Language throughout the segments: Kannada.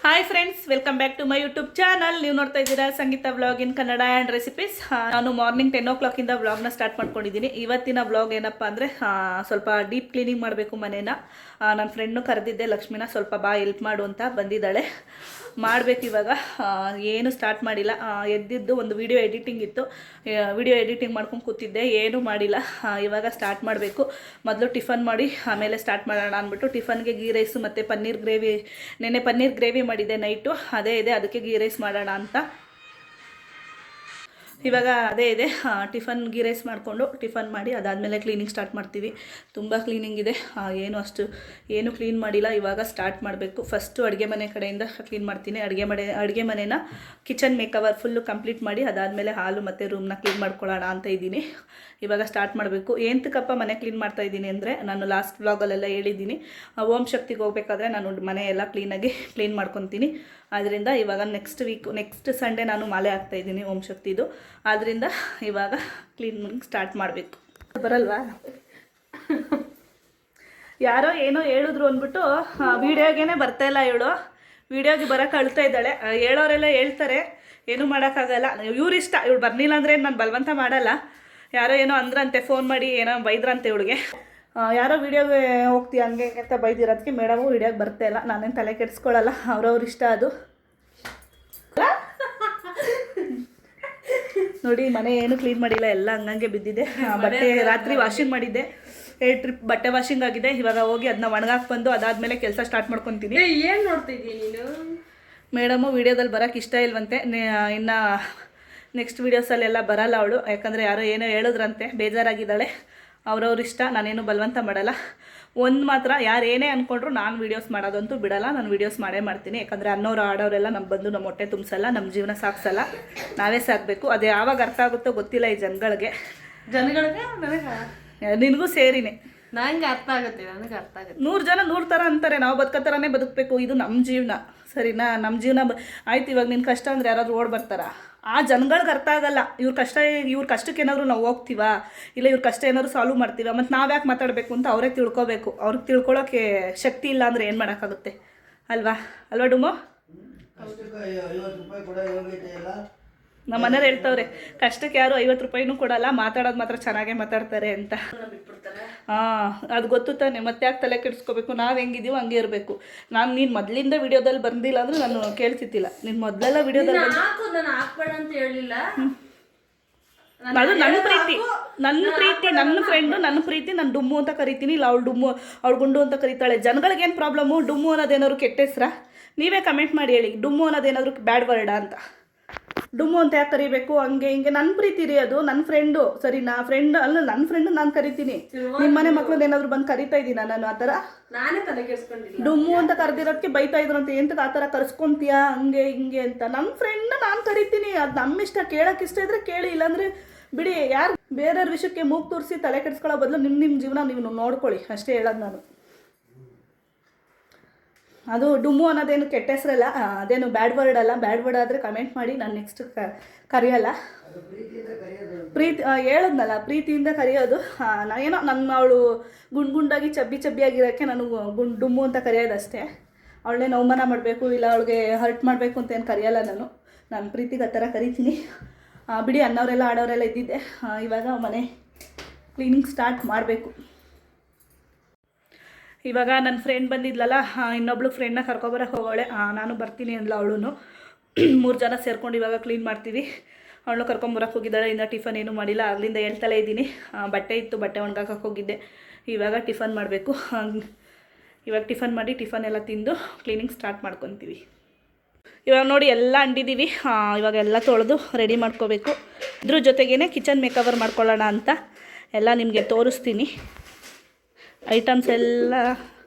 Hi friends, welcome back to my YouTube channel. ನೀವು ನೋಡ್ತಾ ಇದ್ದೀರಾ Sangeetha vlog in Kannada and recipes. ನಾನು ಮಾರ್ನಿಂಗ್ 10 o'clock ವ್ಲಾಗ್ನ ಸ್ಟಾರ್ಟ್ ಮಾಡ್ಕೊಂಡಿದ್ದೀನಿ. ಇವತ್ತಿನ ವ್ಲಾಗ್ ಏನಪ್ಪ ಅಂದರೆ ಸ್ವಲ್ಪ ಡೀಪ್ ಕ್ಲೀನಿಂಗ್ ಮಾಡಬೇಕು ಮನೇನ. ನನ್ನ ಫ್ರೆಂಡ್ನು ಕರೆದಿದ್ದೆ, ಲಕ್ಷ್ಮಿನ ಸ್ವಲ್ಪ ಬಾ ಹೆಲ್ಪ್ ಮಾಡು ಅಂತ ಬಂದಿದ್ದಾಳೆ. ಮಾಡಬೇಕು ಇವಾಗ. ಏನು ಸ್ಟಾರ್ಟ್ ಮಾಡಿಲ್ಲ. ಎದ್ದಿದ್ದು ಒಂದು ವಿಡಿಯೋ ಎಡಿಟಿಂಗ್ ಇತ್ತು, ವಿಡಿಯೋ ಎಡಿಟಿಂಗ್ ಮಾಡ್ಕೊಂಡು ಕೂತಿದ್ದೆ, ಏನೂ ಮಾಡಿಲ್ಲ. ಇವಾಗ ಸ್ಟಾರ್ಟ್ ಮಾಡಬೇಕು. ಮೊದಲು ಟಿಫನ್ ಮಾಡಿ ಆಮೇಲೆ ಸ್ಟಾರ್ಟ್ ಮಾಡೋಣ ಅಂದ್ಬಿಟ್ಟು ಟಿಫನ್ಗೆ ಗೀ ರೈಸು ಮತ್ತು ಪನ್ನೀರ್ ಗ್ರೇವಿ, ನೆನ್ನೆ ಪನ್ನೀರ್ ಗ್ರೇವಿ ಮಾಡಿದ್ದೆ ನೈಟು, ಅದೇ ಇದೆ, ಅದಕ್ಕೆ ಗೀ ರೈಸ್ ಮಾಡೋಣ ಅಂತ. ಇವಾಗ ಅದೇ ಇದೆ. ಟಿಫನ್ ಗೀ ರೈಸ್ ಮಾಡಿಕೊಂಡು ಟಿಫನ್ ಮಾಡಿ ಅದಾದಮೇಲೆ ಕ್ಲೀನಿಂಗ್ ಸ್ಟಾರ್ಟ್ ಮಾಡ್ತೀವಿ. ತುಂಬ ಕ್ಲೀನಿಂಗ್ ಇದೆ, ಏನು ಕ್ಲೀನ್ ಮಾಡಿಲ್ಲ. ಇವಾಗ ಸ್ಟಾರ್ಟ್ ಮಾಡಬೇಕು. ಫಸ್ಟು ಅಡುಗೆ ಮನೆ ಕಡೆಯಿಂದ ಕ್ಲೀನ್ ಮಾಡ್ತೀನಿ. ಅಡುಗೆ ಮನೆನ ಕಿಚನ್ ಮೇಕವರ್ ಫುಲ್ಲು ಕಂಪ್ಲೀಟ್ ಮಾಡಿ ಅದಾದಮೇಲೆ ಹಾಲು ಮತ್ತು ರೂಮ್ನ ಕ್ಲೀನ್ ಮಾಡ್ಕೊಳ್ಳೋಣ ಅಂತ ಇದ್ದೀನಿ. ಇವಾಗ ಸ್ಟಾರ್ಟ್ ಮಾಡಬೇಕು. ಎಂತಕ್ಕಪ್ಪ ಮನೆ ಕ್ಲೀನ್ ಮಾಡ್ತಾಯಿದ್ದೀನಿ ಅಂದರೆ, ನಾನು ಲಾಸ್ಟ್ ವ್ಲಾಗಲ್ಲೆಲ್ಲ ಹೇಳಿದ್ದೀನಿ, ಓಂ ಶಕ್ತಿಗೆ ಹೋಗ್ಬೇಕಾದ್ರೆ ನಾನು ಮನೆ ಎಲ್ಲ ಕ್ಲೀನಾಗಿ ಕ್ಲೀನ್ ಮಾಡ್ಕೊತೀನಿ. ಆದ್ದರಿಂದ ಇವಾಗ ನೆಕ್ಸ್ಟ್ ಸಂಡೇ ನಾನು ಮಾಲೆ ಹಾಕ್ತಾಯಿದ್ದೀನಿ ಓಂ ಶಕ್ತಿದು. ಆದ್ದರಿಂದ ಇವಾಗ ಕ್ಲೀನಿಂಗ್ ಸ್ಟಾರ್ಟ್ ಮಾಡಬೇಕು. ಬರಲ್ವಾ? ಯಾರೋ ಏನೋ ಹೇಳಿದ್ರು ಅಂದ್ಬಿಟ್ಟು ವೀಡಿಯೋಗೇ ಬರ್ತಾಯಿಲ್ಲ ಇವಳು. ವೀಡಿಯೋಗೆ ಬರೋಕ್ಕೆ ಅಳ್ತಾ ಇದ್ದಾಳೆ. ಹೇಳೋರೆಲ್ಲ ಹೇಳ್ತಾರೆ, ಏನೂ ಮಾಡೋಕ್ಕಾಗಲ್ಲ. ಇವ್ರಿಷ್ಟ, ಇವಳು ಬರಲಿಲ್ಲ ಅಂದರೆ ನಾನು ಬಲವಂತ ಮಾಡಲ್ಲ. ಯಾರೋ ಏನೋ ಅಂದ್ರಂತೆ, ಫೋನ್ ಮಾಡಿ ಏನೋ ಬೈದ್ರಂತೆ ಇವಳಿಗೆ. ಯಾರೋ ವೀಡಿಯೋಗೆ ಹೋಗ್ತೀಯ ಹಂಗೆ ಅಂತ ಬೈದಿರೋದಕ್ಕೆ ಮೇಡಮು ವೀಡಿಯೋಗೆ ಬರ್ತಾಯಿಲ್ಲ. ನಾನೇನು ತಲೆ ಕೆಡಿಸ್ಕೊಳ್ಳಲ್ಲ, ಅವ್ರವ್ರ ಇಷ್ಟ ಅದು. ನೋಡಿ, ಮನೆ ಏನು ಕ್ಲೀನ್ ಮಾಡಿಲ್ಲ, ಎಲ್ಲ ಹಂಗಂಗೆ ಬಿದ್ದಿದೆ. ಬಟ್ಟೆ ರಾತ್ರಿ ವಾಷಿಂಗ್ ಮಾಡಿದ್ದೆ, 2 ಟ್ರಿಪ್ ಬಟ್ಟೆ ವಾಷಿಂಗ್ ಆಗಿದೆ. ಇವಾಗ ಹೋಗಿ ಅದನ್ನ ಒಣಗಾಕಿ ಬಂದು ಅದಾದಮೇಲೆ ಕೆಲಸ ಸ್ಟಾರ್ಟ್ ಮಾಡ್ಕೊತೀನಿ. ಏನು ನೋಡ್ತಿದ್ದೀನಿ ನೀನು? ಮೇಡಮು ವೀಡಿಯೋದಲ್ಲಿ ಬರೋಕ್ಕೆ ಇಷ್ಟ ಇಲ್ವಂತೆ. ಇನ್ನು ನೆಕ್ಸ್ಟ್ ವೀಡಿಯೋಸಲ್ಲೆಲ್ಲ ಬರಲ್ಲ ಅವಳು, ಯಾಕಂದರೆ ಯಾರೋ ಏನೋ ಹೇಳಿದ್ರಂತೆ, ಬೇಜಾರಾಗಿದ್ದಾಳೆ. ಅವ್ರವ್ರ ಇಷ್ಟ, ನಾನೇನು ಬಲವಂತ ಮಾಡಲ್ಲ. ಒಂದು ಮಾತ್ರ, ಯಾರು ಏನೇ ಅಂದ್ಕೊಂಡ್ರು ನಾನು ವೀಡಿಯೋಸ್ ಮಾಡೋದಂತೂ ಬಿಡಲ್ಲ. ನಾನು ವೀಡಿಯೋಸ್ ಮಾಡೇ ಮಾಡ್ತೀನಿ. ಯಾಕಂದರೆ ಅನ್ನೋರು ಆಡೋರೆಲ್ಲ ನಮ್ಮ ಬಂದು ನಮ್ಮ ಹೊಟ್ಟೆ ತುಂಬಿಸಲ್ಲ, ನಮ್ಮ ಜೀವನ ಸಾಗಿಸಲ್ಲ, ನಾವೇ ಸಾಕಬೇಕು. ಅದು ಯಾವಾಗ ಅರ್ಥ ಆಗುತ್ತೋ ಗೊತ್ತಿಲ್ಲ ಈ ಜನಗಳಿಗೆ. ನಿನಗೂ ಸೇರಿನೇ. ನನಗೆ ಅರ್ಥ ಆಗುತ್ತೆ, ನನಗೆ ಅರ್ಥ ಆಗುತ್ತೆ. 100 ಜನ 100 ಥರ ಅಂತಾರೆ. ನಾವು ಬದುಕೋ ಥರನೇ ಬದುಕಬೇಕು. ಇದು ನಮ್ಮ ಜೀವನ, ಸರಿನಾ? ನಮ್ಮ ಜೀವನ ಆಯ್ತು. ಇವಾಗ ನಿನ್ನ ಕಷ್ಟ ಅಂದರೆ ಯಾರಾದರೂ ಓಡ್ ಬರ್ತಾರ? ಆ ಜನಗಳಿಗೆ ಅರ್ಥ ಆಗಲ್ಲ. ಇವ್ರ ಕಷ್ಟಕ್ಕೆ ಏನಾದರೂ ನಾವು ಹೋಗ್ತೀವಾ, ಇಲ್ಲ ಇವ್ರ ಕಷ್ಟ ಏನಾದರೂ ಸಾಲ್ವ್ ಮಾಡ್ತೀವ, ಮತ್ತು ನಾವು ಯಾಕೆ ಮಾತಾಡಬೇಕು ಅಂತ ಅವರೇ ತಿಳ್ಕೊಬೇಕು. ಅವ್ರಿಗೆ ತಿಳ್ಕೊಳ್ಳೋಕ್ಕೆ ಶಕ್ತಿ ಇಲ್ಲ ಅಂದರೆ ಏನು ಮಾಡೋಕ್ಕಾಗುತ್ತೆ? ಅಲ್ವಾ ಡುಮೋ? ನಮ್ಮ ಮನೆಯವ್ರು ಹೇಳ್ತವ್ರೆ, ಕಷ್ಟಕ್ಕೆ ಯಾರು 50 ರೂಪಾಯಿನೂ ಕೊಡಲ್ಲ, ಮಾತಾಡೋದು ಮಾತ್ರ ಚೆನ್ನಾಗೇ ಮಾತಾಡ್ತಾರೆ ಅಂತ. ಅದು ಗೊತ್ತು ತಾನೆ, ಮತ್ತೆ ಯಾಕೆ ತಲೆ ಕೆಡಿಸ್ಕೋಬೇಕು? ನಾವು ಹೆಂಗಿದೀವೋ ಹಂಗೆ ಇರಬೇಕು. ನೀನು ಮೊದಲಿಂದ ವಿಡಿಯೋದಲ್ಲಿ ಬಂದಿಲ್ಲ ಅಂದರೆ ನಾನು ಕೇಳ್ತಿದ್ದಿಲ್ಲ. ನೀನು ಮೊದಲೆಲ್ಲ ವಿಡಿಯೋದಲ್ಲಿ ನಾನು ಹಾಕ್ಬೇಡ ಅಂತ ಹೇಳಿಲ್ಲ. ಅದು ನನ್ನ ಪ್ರೀತಿ, ನನ್ನ ಫ್ರೆಂಡು, ನನ್ನ ಪ್ರೀತಿ. ನಾನು ಡುಮ್ಮು ಅಂತ ಕರಿತೀನಿ, ಇಲ್ಲ ಅವಳು ಗುಂಡು ಅಂತ ಕರೀತಾಳೆ. ಜನಗಳಿಗೇನು ಪ್ರಾಬ್ಲಮ್ಮು? ಡುಮ್ಮು ಅನ್ನೋದೇನಾದ್ರು ಕೆಟ್ಟ ಹೆಸ್ರಾ? ನೀವೇ ಕಮೆಂಟ್ ಮಾಡಿ ಹೇಳಿ, ಡುಮ್ಮು ಅನ್ನೋದೇನಾದ್ರು ಬ್ಯಾಡ್ ವರ್ಡಾ ಅಂತ. ಡುಮ್ಮು ಅಂತ ಯಾಕೆ ಕರಿಬೇಕು? ಹಂಗೆ ಹಿಂಗೆ. ನನ್ನ ಪ್ರೀತಿ ರೀ ಅದು, ನನ್ನ ಫ್ರೆಂಡು, ಸರಿ? ನನ್ನ ಫ್ರೆಂಡು ನಾನು ಕರಿತೀನಿ. ನಿಮ್ಮ ಮನೆ ಮಕ್ಳನ್ನ ಏನಾದ್ರು ಬಂದು ಕರಿತಾ ಇದ್ದೀನ ನಾನು? ಆ ಥರ ನಾನೇ ತಲೆ ಕೆಡಿಸ್ಕೊಂಡಿಲ್ಲ. ಡುಮ್ಮು ಅಂತ ಕರೆದಿರೋದಕ್ಕೆ ಬೈತಾ ಇದ್ರು ಅಂತ, ಎಂತಕ್ಕೆ ಆ ಥರ ಕರ್ಸ್ಕೊಂತೀಯಾ ಹಂಗೆ ಹಿಂಗೆ ಅಂತ? ನನ್ನ ಫ್ರೆಂಡ್ನ ನಾನು ಕರಿತೀನಿ. ಅದು ನಮ್ಮ ಇಷ್ಟ. ಕೇಳೋಕ್ಕೆ ಇಷ್ಟ ಇದ್ರೆ ಕೇಳಿ, ಇಲ್ಲಾಂದರೆ ಬಿಡಿ. ಯಾರು ಬೇರೆಯವ್ರ ವಿಷಯಕ್ಕೆ ಮೂಗು ತೋರಿಸಿ ತಲೆ ಕೆಡಿಸ್ಕೊಳ್ಳೋ ಬದಲು ನಿಮ್ಮ ಜೀವನ ನೀವು ನೋಡ್ಕೊಳ್ಳಿ, ಅಷ್ಟೇ ಹೇಳೋದು ನಾನು. ಅದು ಡುಮ್ಮು ಅನ್ನೋದೇನು ಕೆಟ್ಟ ಹೆಸರಲ್ಲ, ಅದೇನು ಬ್ಯಾಡ್ ವರ್ಡ್ ಅಲ್ಲ. ಬ್ಯಾಡ್ ವರ್ಡ್ ಆದರೆ ಕಮೆಂಟ್ ಮಾಡಿ, ನಾನು ನೆಕ್ಸ್ಟ್ ಕರೆಯೋಲ್ಲ. ಪ್ರೀತಿ ಹೇಳಿದ್ನಲ್ಲ, ಪ್ರೀತಿಯಿಂದ ಕರೆಯೋದು. ಏನೋ ಅವಳು ಗುಂಡಾಗಿ ಚಬ್ಬಿಯಾಗಿರೋಕ್ಕೆ ನಾನು ಡುಮ್ಮು ಅಂತ ಕರೆಯೋದಷ್ಟೇ. ಅವಳನ್ನೇನು ಅವಮಾನ ಮಾಡಬೇಕು, ಇಲ್ಲ ಅವಳಿಗೆ ಹರ್ಟ್ ಮಾಡಬೇಕು ಅಂತ ಏನು ಕರೆಯೋಲ್ಲ ನಾನು ಪ್ರೀತಿಗೆ ಆ ಥರ ಕರಿತೀನಿ. ಬಿಡಿ, ಅನ್ನೋರೆಲ್ಲ ಆಡೋರೆಲ್ಲ ಇದ್ದಿದ್ದೆ. ಇವಾಗ ಮನೆ ಕ್ಲೀನಿಂಗ್ ಸ್ಟಾರ್ಟ್ ಮಾಡಬೇಕು. ಇವಾಗ ನನ್ನ ಫ್ರೆಂಡ್ ಬಂದಿದ್ಲಲ್ಲ, ಇನ್ನೊಬ್ಳು ಫ್ರೆಂಡ್ನ ಕರ್ಕೊಬರಕ್ಕೆ ಹೋಗೋಳೆ. ನಾನು ಬರ್ತೀನಿ ಅಂದ್ಲ ಅವಳು. 3 ಜನ ಸೇರ್ಕೊಂಡು ಇವಾಗ ಕ್ಲೀನ್ ಮಾಡ್ತೀವಿ. ಅವಳು ಕರ್ಕೊಂಬರಕ್ಕೆ ಹೋಗಿದ್ದಾಳೆ. ಇನ್ನು ಟಿಫನ್ ಏನೂ ಮಾಡಿಲ್ಲ, ಅಲ್ಲಿಂದ ಹೇಳ್ತಲೇ ಇದ್ದೀನಿ. ಬಟ್ಟೆ ಇತ್ತು, ಬಟ್ಟೆ ಒಣಗಾಕಕ್ಕೆ ಹೋಗಿದ್ದೆ. ಇವಾಗ ಟಿಫನ್ ಮಾಡಬೇಕು. ಇವಾಗ ಟಿಫನ್ ಮಾಡಿ ಟಿಫನ್ ಎಲ್ಲ ತಿಂದು ಕ್ಲೀನಿಂಗ್ ಸ್ಟಾರ್ಟ್ ಮಾಡ್ಕೊತೀವಿ. ಇವಾಗ ನೋಡಿ, ಎಲ್ಲ ಅಂಟಿದ್ದೀವಿ. ಇವಾಗ ಎಲ್ಲ ತೊಳೆದು ರೆಡಿ ಮಾಡ್ಕೋಬೇಕು. ಇದ್ರ ಜೊತೆಗೇ ಕಿಚನ್ ಮೇಕವರ್ ಮಾಡ್ಕೊಳ್ಳೋಣ ಅಂತ ಎಲ್ಲ ನಿಮಗೆ ತೋರಿಸ್ತೀನಿ. ಐಟಮ್ಸ್ ಎಲ್ಲ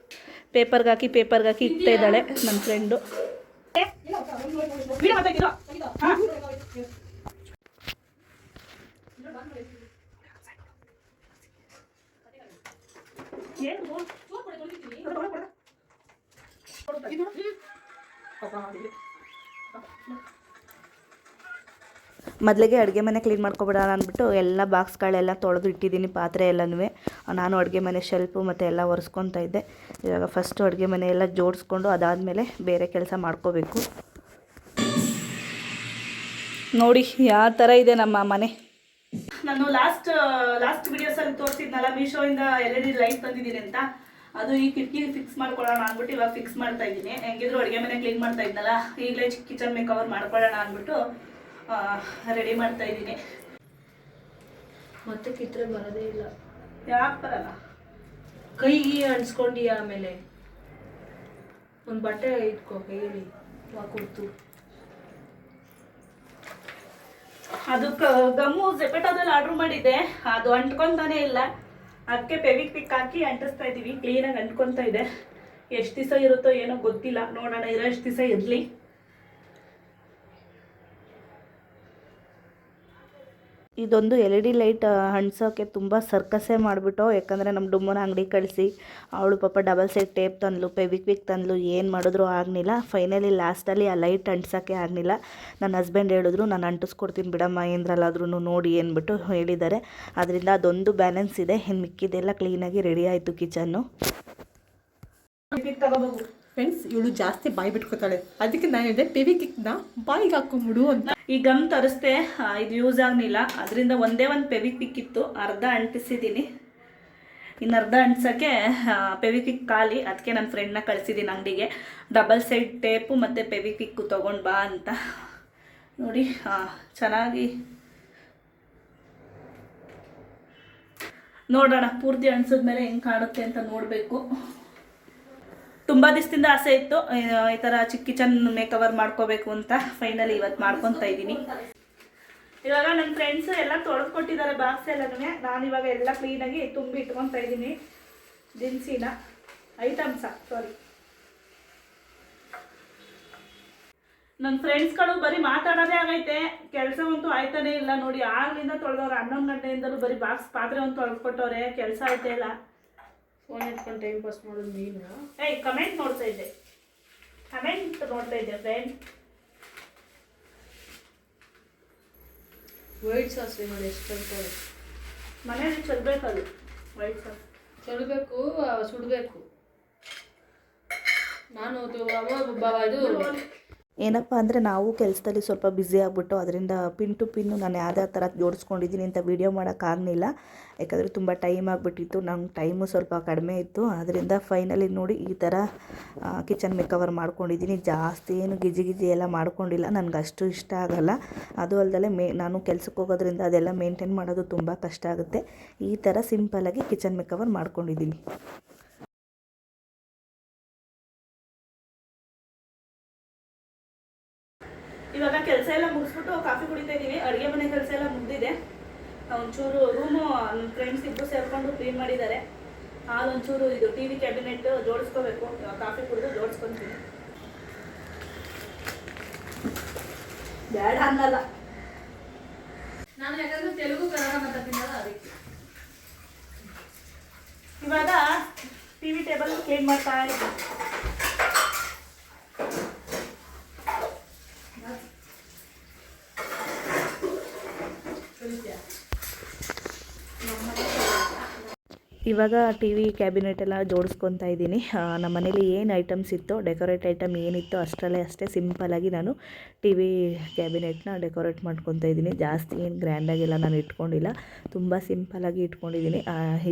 ಪೇಪರ್ಗೆ ಹಾಕಿ ಇಡ್ತಾ ಇದ್ದಾಳೆ ನನ್ನ ಫ್ರೆಂಡು. ಮೊದಲಿಗೆ ಅಡುಗೆ ಮನೆ ಕ್ಲೀನ್ ಮಾಡ್ಕೊಬಿಡೋಣ ಅಂದ್ಬಿಟ್ಟು ಎಲ್ಲ ಬಾಕ್ಸ್ಗಳೆಲ್ಲ ತೊಳೆದು ಇಟ್ಟಿದ್ದೀನಿ, ಪಾತ್ರೆ ಎಲ್ಲನೂ. ನಾನು ಅಡುಗೆ ಮನೆ ಶೆಲ್ಫು ಮತ್ತು ಎಲ್ಲ ಒರೆಸ್ಕೊತಾ ಇದ್ದೆ. ಇವಾಗ ಫಸ್ಟು ಅಡುಗೆ ಮನೆ ಎಲ್ಲ ಜೋಡಿಸ್ಕೊಂಡು ಅದಾದಮೇಲೆ ಬೇರೆ ಕೆಲಸ ಮಾಡ್ಕೋಬೇಕು. ನೋಡಿ ಯಾವ ಥರ ಇದೆ ನಮ್ಮ ಮನೆ. ನಾನು ಲಾಸ್ಟ್ ವಿಡಿಯೋಸಲ್ಲಿ ತೋರಿಸಿದ್ನಲ್ಲ ಮೀಶೋಯಿಂದ LED ಲೈಟ್ ತಂದಿದ್ದೀನಿ ಅಂತ, ಅದು ಈ ಕಿಟಕಿ ಫಿಕ್ಸ್ ಮಾಡ್ಕೊಳ್ಳೋಣ ಅಂದ್ಬಿಟ್ಟು ಇವಾಗ ಫಿಕ್ಸ್ ಮಾಡ್ತಾ ಇದ್ದೀನಿ. ಹೆಂಗಿದ್ರು ಅಡುಗೆ ಮನೆ ಕ್ಲೀನ್ ಮಾಡ್ತಾ ಇದ್ನಲ್ಲ, ಈಗಲೇ ಕಿಚನ್ ಮೇಕ್ ಓವರ್ ಮಾಡ್ಕೊಳ್ಳೋಣ ಅಂದ್ಬಿಟ್ಟು ರೆಡಿ ಮಾಡ್ತಾ ಇದ್ದೀನಿ. ಮತ್ತೆ ಕಿತ್ತರೆ ಬರೋದೇ ಇಲ್ಲ. ಯಾಕೆ ಬರಲ್ಲ? ಕೈಗೆ ಅನ್ಸ್ಕೊಂಡಿ, ಆಮೇಲೆ ಒಂದು ಬಟ್ಟೆ ಇಟ್ಕೋ ಕೈಯಲ್ಲಿ ಕೊಡ್ತು. ಅದು ಗಮ್ಮು ಜೆಪೆಟೋದಲ್ಲಿ ಆರ್ಡ್ರ್ ಮಾಡಿದ್ದೆ, ಅದು ಅಂಟ್ಕೊತಾನೆ ಇಲ್ಲ. ಅದಕ್ಕೆ ಫೆವಿಕ್ವಿಕ್ ಹಾಕಿ ಅಂಟಿಸ್ತಾ ಇದ್ದೀವಿ. ಕ್ಲೀನಾಗಿ ಅಂಟ್ಕೊತಾ ಇದೆ. ಎಷ್ಟು ದಿವಸ ಇರುತ್ತೋ ಏನೋ ಗೊತ್ತಿಲ್ಲ, ನೋಡೋಣ. ಇರೋಷ್ಟು ದಿವಸ ಇರಲಿ. ಇದೊಂದು LED ಲೈಟ್ ಅಂಟ್ಸೋಕ್ಕೆ ತುಂಬ ಸರ್ಕಸೇ ಮಾಡಿಬಿಟ್ಟು, ಯಾಕಂದರೆ ನಮ್ಮ ಡುಮ್ಮನ ಅಂಗಡಿ ಕಳಿಸಿ ಅವಳು ಪಾಪ ಡಬಲ್ ಸೈಡ್ ಟೇಪ್ ತಂದ್ಲು, ಫೆವಿಕ್ವಿಕ್ ತಂದ್ಲು, ಏನು ಮಾಡಿದ್ರು ಆಗಲಿಲ್ಲ. ಫೈನಲಿ ಲಾಸ್ಟಲ್ಲಿ ಆ ಲೈಟ್ ಅಂಟ್ಸೋಕ್ಕೆ ಆಗಲಿಲ್ಲ. ನನ್ನ ಹಸ್ಬೆಂಡ್ ಹೇಳಿದ್ರು, ನಾನು ಅಂಟಿಸ್ಕೊಡ್ತೀನಿ ಬಿಡಮ್ಮ ಏನರಲ್ಲಾದ್ರೂ ನೋಡಿ ಅಂದ್ಬಿಟ್ಟು ಹೇಳಿದ್ದಾರೆ. ಅದರಿಂದ ಅದೊಂದು ಬ್ಯಾಲೆನ್ಸ್ ಇದೆ. ಇನ್ನು ಮಿಕ್ಕಿದೆಲ್ಲ ಕ್ಲೀನಾಗಿ ರೆಡಿ ಆಯಿತು ಕಿಚನ್ನು. ತಗೋಬೇಕು ಫ್ರೆಂಡ್ಸ್, ಇವಳು ಜಾಸ್ತಿ ಬಾಯಿ ಬಿಟ್ಕೋತಾಳೆ, ಅದಕ್ಕೆ ನಾನು ಹೇಳಿದೆ ಫೆವಿಕ್ವಿಕ್ನ ಬಾಯಿಗೆ ಹಾಕೊಂಬಿಡು ಅಂತ. ಈ ಗಮ್ ತರಿಸ್ದೆ, ಇದು ಯೂಸ್ ಆಗಲಿಲ್ಲ. ಅದರಿಂದ ಒಂದೇ ಒಂದು ಫೆವಿಕ್ವಿಕ್ ಇತ್ತು, ಅರ್ಧ ಅಂಟಿಸಿದ್ದೀನಿ. ಇನ್ನು ಅರ್ಧ ಅಂಟಿಸೋಕ್ಕೆ ಫೆವಿಕ್ವಿಕ್ ಖಾಲಿ. ಅದಕ್ಕೆ ನನ್ನ ಫ್ರೆಂಡ್ನ ಕಳಿಸಿದ್ದೀನಿ ಅಂಗಡಿಗೆ, ಡಬಲ್ ಸೈಡ್ ಟೇಪು ಮತ್ತು ಫೆವಿಕ್ವಿಕ್ಕು ತೊಗೊಂಡು ಬಾ ಅಂತ. ನೋಡಿ ಚೆನ್ನಾಗಿ ನೋಡೋಣ, ಪೂರ್ತಿ ಅಂಟಿಸಿದ್ಮೇಲೆ ಹೆಂಗೆ ಕಾಣುತ್ತೆ ಅಂತ ನೋಡಬೇಕು. ತುಂಬ ದಿವಸದಿಂದ ಆಸೆ ಇತ್ತು ಈ ಥರ ಚಿಕ್ಕ ಕಿಚನ್ ಮೇಕ್ ಓವರ್ ಮಾಡ್ಕೋಬೇಕು ಅಂತ. ಫೈನಲಿ ಇವತ್ತು ಮಾಡ್ಕೊತಾ ಇದ್ದೀನಿ. ಇವಾಗ ನನ್ನ ಫ್ರೆಂಡ್ಸು ಎಲ್ಲ ತೊಳೆದು ಕೊಟ್ಟಿದ್ದಾರೆ ಬಾಕ್ಸ್ ಎಲ್ಲನೂ. ನಾನು ಇವಾಗ ಎಲ್ಲ ಕ್ಲೀನಾಗಿ ತುಂಬಿ ಇಟ್ಕೊತಾ ಇದ್ದೀನಿ ದಿನಸಿನ ಸಾರಿ. ನನ್ನ ಫ್ರೆಂಡ್ಸ್ಗಳು ಬರೀ ಮಾತಾಡೋದೇ ಆಗೈತೆ, ಕೆಲಸ ಅಂತೂ ಆಯ್ತಾನೇ ಇಲ್ಲ. ನೋಡಿ, ಆಗ್ಲಿಂದ ತೊಳೆದವ್ರೆ, 11 ಗಂಟೆಯಿಂದಲೂ ಬರೀ ಪಾತ್ರೆ ಒಂದು ತೊಳೆದು ಕೊಟ್ಟವ್ರೆ, ಕೆಲಸ ಆಯ್ತಾ ಇಲ್ಲ. ಫೋನ್ ಇಟ್ಕೊಂಡು ಟೈಮ್ ಪಾಸ್ ಮಾಡೋದು ನೀನು. ಕಮೆಂಟ್ ನೋಡ್ತಾ ಇದ್ದೆ ಫ್ರೆಂಡ್. ವೈಟ್ ಸಾಸ್ ನೋಡಿ ಎಷ್ಟು ಚಲ್ತಾರೆ. ಮನೇಲಿ ಚಲ್ಬೇಕದು ವೈಟ್ ಸಾಸ್. ಚಲ್ಬೇಕು, ಸುಡಬೇಕು. ನಾನು ಇದು ಏನಪ್ಪ ಅಂದರೆ ನಾವು ಕೆಲಸದಲ್ಲಿ ಸ್ವಲ್ಪ ಬ್ಯುಸಿ ಆಗಿಬಿಟ್ಟು ಅದರಿಂದ ಪಿನ್ ಟು ಪಿನ್ನು ನಾನು ಯಾವ್ಯಾವ ಥರ ಜೋಡಿಸ್ಕೊಂಡಿದ್ದೀನಿ ಅಂತ ವೀಡಿಯೋ ಮಾಡೋಕ್ಕಾಗಲಿಲ್ಲ. ಯಾಕಂದರೆ ತುಂಬ ಟೈಮ್ ಆಗಿಬಿಟ್ಟಿತ್ತು, ನಂಗೆ ಟೈಮು ಸ್ವಲ್ಪ ಕಡಿಮೆ ಇತ್ತು. ಅದರಿಂದ ಫೈನಲಿ ನೋಡಿ ಈ ಥರ ಕಿಚನ್ ಮೇಕ್ ಓವರ್ ಮಾಡ್ಕೊಂಡಿದ್ದೀನಿ. ಜಾಸ್ತಿ ಏನು ಗಿಜಿ ಎಲ್ಲ ಮಾಡ್ಕೊಂಡಿಲ್ಲ, ನನಗೆ ಅಷ್ಟು ಇಷ್ಟ ಆಗಲ್ಲ. ಅದು ಅಲ್ಲದೆ ನಾನು ಕೆಲ್ಸಕ್ಕೆ ಹೋಗೋದ್ರಿಂದ ಅದೆಲ್ಲ ಮೇಂಟೈನ್ ಮಾಡೋದು ತುಂಬ ಕಷ್ಟ ಆಗುತ್ತೆ. ಈ ಥರ ಸಿಂಪಲ್ಲಾಗಿ ಕಿಚನ್ ಮೇಕ್ ಓವರ್ ಮಾಡ್ಕೊಂಡಿದ್ದೀನಿ. ಇವಾಗ ಕೆಲಸ ಎಲ್ಲ ಮುಗಿಸ್ಬಿಟ್ಟು ಕಾಫಿ ಕುಡಿತಾ ಇದ್ದೀವಿ. ಅಡುಗೆ ಮನೆ ಕೆಲಸ ಎಲ್ಲ ಮುಗಿದಿದೆ. ಒಂಚೂರು ರೂಮು ನನ್ನ ಫ್ರೆಂಡ್ಸ್ ಇಬ್ಬರು ಸೇರಿಕೊಂಡು ಕ್ಲೀನ್ ಮಾಡಿದ್ದಾರೆ. ಹಾಲು ಒಂಚೂರು ಇದು TV ಕ್ಯಾಬಿನೆಟ್ ಜೋಡಿಸ್ಕೋಬೇಕು. ಕಾಫಿ ಕುಡಿದು ಜೋಡಿಸ್ಕೊತೀನಿ. ಬೇಡ ಅನ್ನಲ್ಲ ನಾನು, ಯಾಕಂದ್ರೆ ತೆಲುಗು ಕನ್ನಡ ಮಾತಾಡ್ತೀನಲ್ಲ ಅದಕ್ಕೆ. ಇವಾಗ TV ಟೇಬಲ್ ಕ್ಲೀನ್ ಮಾಡ್ತಾ ಇದ್ದೀನಿ. ಇವಾಗ TV ಕ್ಯಾಬಿನೆಟ್ ಎಲ್ಲ ಜೋಡಿಸ್ಕೊತಾ ಇದ್ದೀನಿ. ನಮ್ಮ ಮನೇಲಿ ಏನು ಐಟಮ್ಸ್ ಇತ್ತು, ಡೆಕೋರೇಟ್ ಐಟಮ್ ಏನಿತ್ತು ಅಷ್ಟೇ ಸಿಂಪಲ್ಲಾಗಿ ನಾನು TV ಕ್ಯಾಬಿನೆಟ್ನ ಡೆಕೋರೇಟ್ ಮಾಡ್ಕೊತಾ ಇದ್ದೀನಿ. ಜಾಸ್ತಿ ಏನು ಗ್ರ್ಯಾಂಡಾಗೆಲ್ಲ ನಾನು ಇಟ್ಕೊಂಡಿಲ್ಲ, ತುಂಬ ಸಿಂಪಲ್ಲಾಗಿ ಇಟ್ಕೊಂಡಿದ್ದೀನಿ.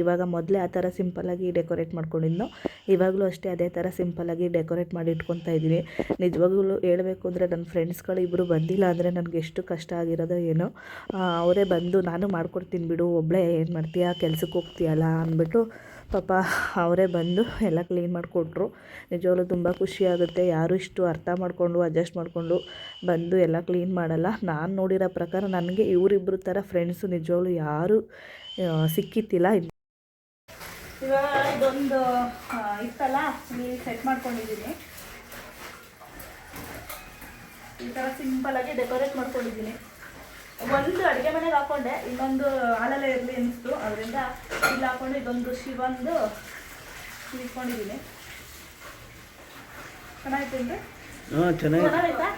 ಇವಾಗ ಮೊದಲೇ ಆ ಥರ ಸಿಂಪಲ್ಲಾಗಿ ಡೆಕೋರೇಟ್ ಮಾಡ್ಕೊಂಡಿದ್ನೋ, ಇವಾಗಲೂ ಅಷ್ಟೇ ಅದೇ ಥರ ಸಿಂಪಲ್ಲಾಗಿ ಡೆಕೋರೇಟ್ ಮಾಡಿ ಇಟ್ಕೊತಾ ಇದ್ದೀನಿ. ನಿಜವಾಗ್ಲೂ ಹೇಳಬೇಕು ಅಂದರೆ ನನ್ನ ಫ್ರೆಂಡ್ಸ್ಗಳು ಇಬ್ಬರು ಬಂದಿಲ್ಲ ಅಂದರೆ ನನಗೆ ಎಷ್ಟು ಕಷ್ಟ ಆಗಿರೋದೋ ಏನೋ. ಅವರೇ ಬಂದು ನಾನು ಮಾಡ್ಕೊಡ್ತೀನಿ ಬಿಡು, ಒಬ್ಬಳೇ ಏನು ಮಾಡ್ತೀಯಾ, ಕೆಲ್ಸಕ್ಕೆ ಹೋಗ್ತೀಯಲ್ಲ ಅಂದ್ಬಿಟ್ಟು ಪಾಪ ಅವರೇ ಬಂದು ಎಲ್ಲ ಕ್ಲೀನ್ ಮಾಡಿಕೊಟ್ರು. ನಿಜವಾಗ್ಲೂ ತುಂಬ ಖುಷಿಯಾಗುತ್ತೆ. ಯಾರು ಇಷ್ಟು ಅರ್ಥ ಮಾಡಿಕೊಂಡು ಅಡ್ಜಸ್ಟ್ ಮಾಡಿಕೊಂಡು ಬಂದು ಎಲ್ಲ ಕ್ಲೀನ್ ಮಾಡಲ್ಲ. ನಾನು ನೋಡಿರೋ ಪ್ರಕಾರ ನನಗೆ ಇವರಿಬ್ಬರು ಥರ ಫ್ರೆಂಡ್ಸು ನಿಜವಾಗ್ಲೂ ಯಾರೂ ಸಿಕ್ಕಿತ್ತಿಲ್ಲ. ಇವಾಗ ಇದೊಂದು ಇತ್ತಲ್ಲ, ಇಲ್ಲಿ ಸೆಟ್ ಮಾಡ್ಕೊಂಡಿದ್ದೀನಿ. ಈ ಥರ ಸಿಂಪಲ್ಲಾಗಿ ಡೆಕೋರೇಟ್ ಮಾಡ್ಕೊಂಡಿದ್ದೀನಿ. ಒಂದು ಅಡುಗೆ ಮನೆಗೆ ಹಾಕ್ಕೊಂಡೆ, ಇನ್ನೊಂದು ಹಾಲಲ್ಲೇ ಇರಲಿ ಅನಿಸ್ತು. ಅದರಿಂದ ಇಲ್ಲಿ ಹಾಕ್ಕೊಂಡು ಇದೊಂದು ಶಿವಂದು ಇಟ್ಕೊಂಡಿದ್ದೀನಿ. ಚೆನ್ನಾಗಿತ್ತು ಅಂದರೆ ಚೆನ್ನಾಗಿತ್ತಾ?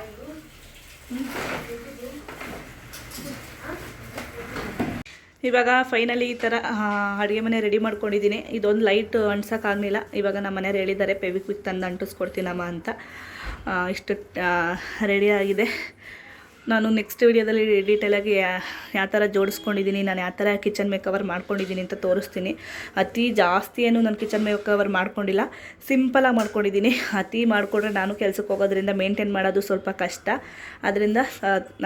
ಇವಾಗ ಫೈನಲಿ ಈ ಥರ ಅಡುಗೆ ಮನೆ ರೆಡಿ ಮಾಡ್ಕೊಂಡಿದ್ದೀನಿ. ಇದೊಂದು ಲೈಟ್ ಅಂಟ್ಸೋಕ್ಕಾಗಲಿಲ್ಲ. ಇವಾಗ ನಮ್ಮ ಮನೆಯವ್ರು ಹೇಳಿದ್ದಾರೆ ಫೆವಿಕ್ವಿಕ್ ತಂದು ಅಂಟಿಸ್ಕೊಡ್ತೀನಮ್ಮ ಅಂತ. ಇಷ್ಟು ರೆಡಿಯಾಗಿದೆ. ನಾನು ನೆಕ್ಸ್ಟ್ ವೀಡಿಯೋದಲ್ಲಿ ಡೀಟೇಲಾಗಿ ಯಾವ ಥರ ಜೋಡಿಸ್ಕೊಂಡಿದ್ದೀನಿ, ನಾನು ಯಾವ ಥರ ಕಿಚನ್ ಮೇಕವರ್ ಮಾಡ್ಕೊಂಡಿದ್ದೀನಿ ಅಂತ ತೋರಿಸ್ತೀನಿ. ಅತಿ ಜಾಸ್ತಿ ಏನು ನಾನು ಕಿಚನ್ ಮೇಕವರ್ ಮಾಡ್ಕೊಂಡಿಲ್ಲ, ಸಿಂಪಲಾಗಿ ಮಾಡ್ಕೊಂಡಿದ್ದೀನಿ. ಅತಿ ಮಾಡಿಕೊಂಡ್ರೆ ನಾನು ಕೆಲಸಕ್ಕೆ ಹೋಗೋದ್ರಿಂದ ಮೇಂಟೈನ್ ಮಾಡೋದು ಸ್ವಲ್ಪ ಕಷ್ಟ. ಅದರಿಂದ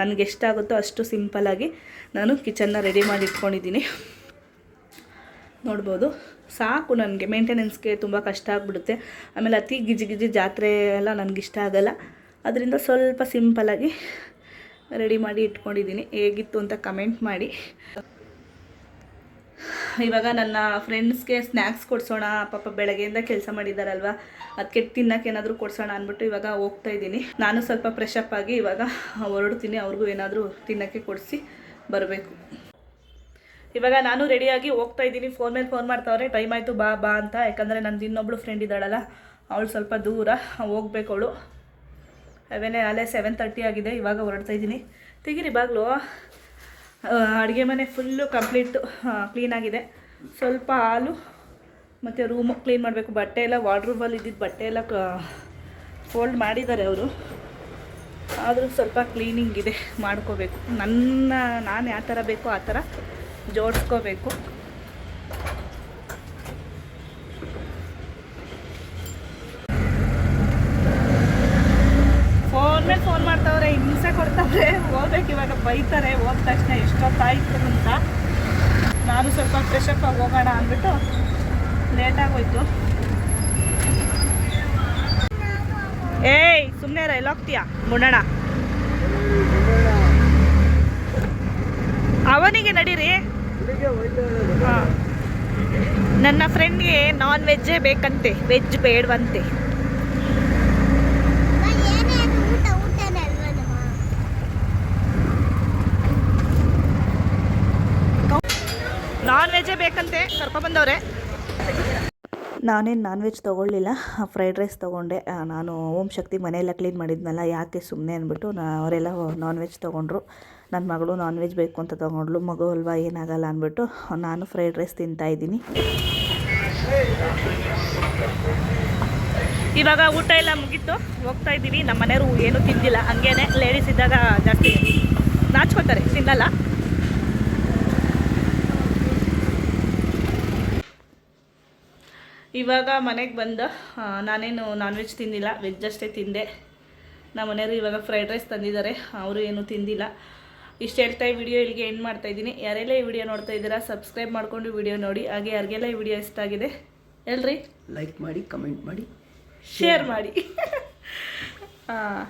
ನನಗೆ ಎಷ್ಟಾಗುತ್ತೋ ಅಷ್ಟು ಸಿಂಪಲಾಗಿ ನಾನು ಕಿಚನ್ನ ರೆಡಿ ಮಾಡಿ ಇಟ್ಕೊಂಡಿದ್ದೀನಿ. ನೋಡ್ಬೋದು, ಸಾಕು. ನನಗೆ ಮೇಂಟೆನೆನ್ಸ್ಗೆ ತುಂಬ ಕಷ್ಟ ಆಗಿಬಿಡುತ್ತೆ. ಆಮೇಲೆ ಅತಿ ಗಿಜಿ ಜಾತ್ರೆ ಎಲ್ಲ ನನಗಿಷ್ಟ ಆಗಲ್ಲ. ಅದರಿಂದ ಸ್ವಲ್ಪ ಸಿಂಪಲಾಗಿ ರೆಡಿ ಮಾಡಿ ಇಟ್ಕೊಂಡಿದ್ದೀನಿ. ಹೇಗಿತ್ತು ಅಂತ ಕಮೆಂಟ್ ಮಾಡಿ. ಇವಾಗ ನನ್ನ ಫ್ರೆಂಡ್ಸ್ಗೆ ಸ್ನ್ಯಾಕ್ಸ್ ಕೊಡಿಸೋಣ, ಪಾಪ ಬೆಳಗ್ಗೆಯಿಂದ ಕೆಲಸ ಮಾಡಿದ್ದಾರಲ್ವ, ಅದಕ್ಕೆ ತಿನ್ನೋಕೆ ಏನಾದರೂ ಕೊಡಿಸೋಣ ಅಂದ್ಬಿಟ್ಟು ಇವಾಗ ಹೋಗ್ತಾಯಿದ್ದೀನಿ. ನಾನು ಸ್ವಲ್ಪ ಫ್ರೆಶ್ ಅಪ್ ಆಗಿ ಇವಾಗ ಹೊರಡ್ತೀನಿ. ಅವ್ರಿಗೂ ಏನಾದರೂ ತಿನ್ನೋಕ್ಕೆ ಕೊಡಿಸಿ ಬರಬೇಕು. ಇವಾಗ ನಾನು ರೆಡಿಯಾಗಿ ಹೋಗ್ತಾಯಿದ್ದೀನಿ. ಫೋನ್ ಮೇಲೆ ಫೋನ್ ಮಾಡ್ತಾವ್ರೆ, ಟೈಮ್ ಆಯಿತು ಬಾ ಬಾ ಅಂತ. ಯಾಕಂದರೆ ನಂದು ಇನ್ನೊಬ್ಳು ಫ್ರೆಂಡ್ ಇದ್ದಾಳಲ್ಲ, ಅವಳು ಸ್ವಲ್ಪ ದೂರ ಹೋಗ್ಬೇಕು. ಅವಳು ಅಲ್ಲೇ 7:30 ಆಗಿದೆ. ಇವಾಗ ಹೊರಡ್ತಾಯಿದ್ದೀನಿ. ತೆಗೀರಿ ಬಾಗಿಲು. ಅಡುಗೆ ಮನೆ ಫುಲ್ಲು ಕಂಪ್ಲೀಟು ಕ್ಲೀನಾಗಿದೆ. ಸ್ವಲ್ಪ ಹಾಲು ಮತ್ತು ರೂಮು ಕ್ಲೀನ್ ಮಾಡಬೇಕು. ಬಟ್ಟೆ ಎಲ್ಲ ವಾರ್ಡ್ರೂಬಲ್ಲಿ ಇದ್ದಿದ್ದು ಬಟ್ಟೆ ಎಲ್ಲ ಫೋಲ್ಡ್ ಮಾಡಿದ್ದಾರೆ ಅವರು. ಆದರೂ ಸ್ವಲ್ಪ ಕ್ಲೀನಿಂಗ್ ಇದೆ, ಮಾಡ್ಕೋಬೇಕು. ನಾನು ಯಾವ ಥರ ಬೇಕೋ ಆ ಥರ ಜೋಡಿಸ್ಕೋಬೇಕು. ಫೋನ್ ಮೇಲೆ ಫೋನ್ ಮಾಡ್ತಾವ್ರೆ, ಹಿಂಸೆ ಕೊಡ್ತಾವ್ರೆ. ಹೋಗ್ಬೇಕು ಇವಾಗ, ಬೈತಾರೆ ಹೋದ ತಕ್ಷಣ ಎಷ್ಟೊತ್ತಾಯಿತು ಅಂತ. ನಾನು ಸ್ವಲ್ಪ ಫ್ರೆಶ್ ಅಪ್ ಆಗಿ ಹೋಗೋಣ ಅಂದ್ಬಿಟ್ಟು ಲೇಟಾಗೋಯ್ತು. ಏಯ್ ಸುಮ್ಮನೆ ಎಲ್ಲ ಹೋಗ್ತೀಯಾ ಮುನ್ನಣ? ಅವನಿಗೆ ನಡೀರಿ. ಹಾಂ, ನನ್ನ ಫ್ರೆಂಡ್ಗೆ ನಾನ್ ವೆಜ್ಜೇ ಬೇಕಂತೆ, ವೆಜ್ ಬೇಡವಂತೆ. ನಾನ್ ವೆಜ್ಜೇ ಬೇಕಂತೆ, ಕರ್ಕೊಬಂದವ್ರೆ. ನಾನೇನು ನಾನ್ ವೆಜ್ ತೊಗೊಳ್ಳಿಲ್ಲ, ಫ್ರೈಡ್ ರೈಸ್ ತೊಗೊಂಡೆ. ನಾನು ಓಂ ಶಕ್ತಿ ಮನೆಯೆಲ್ಲ ಕ್ಲೀನ್ ಮಾಡಿದ್ನಲ್ಲ, ಯಾಕೆ ಸುಮ್ಮನೆ ಅಂದ್ಬಿಟ್ಟು ಅವರೆಲ್ಲ ನಾನ್ ವೆಜ್ ತೊಗೊಂಡ್ರು. ನನ್ನ ಮಗಳು ನಾನ್ ವೆಜ್ ಬೇಕು ಅಂತ ತೊಗೊಂಡ್ಳು. ಮಗು ಅಲ್ವಾ, ಏನಾಗಲ್ಲ ಅಂದ್ಬಿಟ್ಟು ನಾನು ಫ್ರೈಡ್ ರೈಸ್ ತಿಂತಾಯಿದ್ದೀನಿ. ಇವಾಗ ಊಟ ಎಲ್ಲ ಮುಗೀತು, ಹೋಗ್ತಾಯಿದ್ದೀವಿ. ನಮ್ಮ ಮನೆಯವರು ಏನೂ ತಿಂದಿಲ್ಲ, ಹಂಗೇನೆ. ಲೇಡೀಸ್ ಇದ್ದಾಗ ಜಾಸ್ತಿ ನಾಚ್ಕೋತಾರೆ, ತಿನ್ನಲ್ಲ. ಇವಾಗ ಮನೆಗೆ ಬಂದ. ನಾನೇನು ನಾನ್ ವೆಜ್ ತಿಂದಿಲ್ಲ, ವೆಜ್ ಅಷ್ಟೇ ತಿಂದೆ. ನಮ್ಮ ಮನೆಯವರು ಇವಾಗ ಫ್ರೈಡ್ ರೈಸ್ ತಂದಿದ್ದಾರೆ, ಅವರು ಏನೂ ತಿಂದಿಲ್ಲ. ಇಷ್ಟು ಹೇಳ್ತಾ ಈ ವಿಡಿಯೋ ಇಲ್ಲಿಗೆ ಎಂಡ್ ಮಾಡ್ತಾಯಿದ್ದೀನಿ. ಯಾರೆಲ್ಲ ಈ ವಿಡಿಯೋ ನೋಡ್ತಾ ಇದ್ದೀರಾ ಸಬ್ಸ್ಕ್ರೈಬ್ ಮಾಡಿಕೊಂಡು ವಿಡಿಯೋ ನೋಡಿ. ಹಾಗೆ ಯಾರಿಗೆಲ್ಲ ಈ ವಿಡಿಯೋ ಇಷ್ಟ ಆಗಿದೆ ಹೇಳ್ರಿ, ಲೈಕ್ ಮಾಡಿ, ಕಮೆಂಟ್ ಮಾಡಿ, ಶೇರ್ ಮಾಡಿ. ಹಾಂ.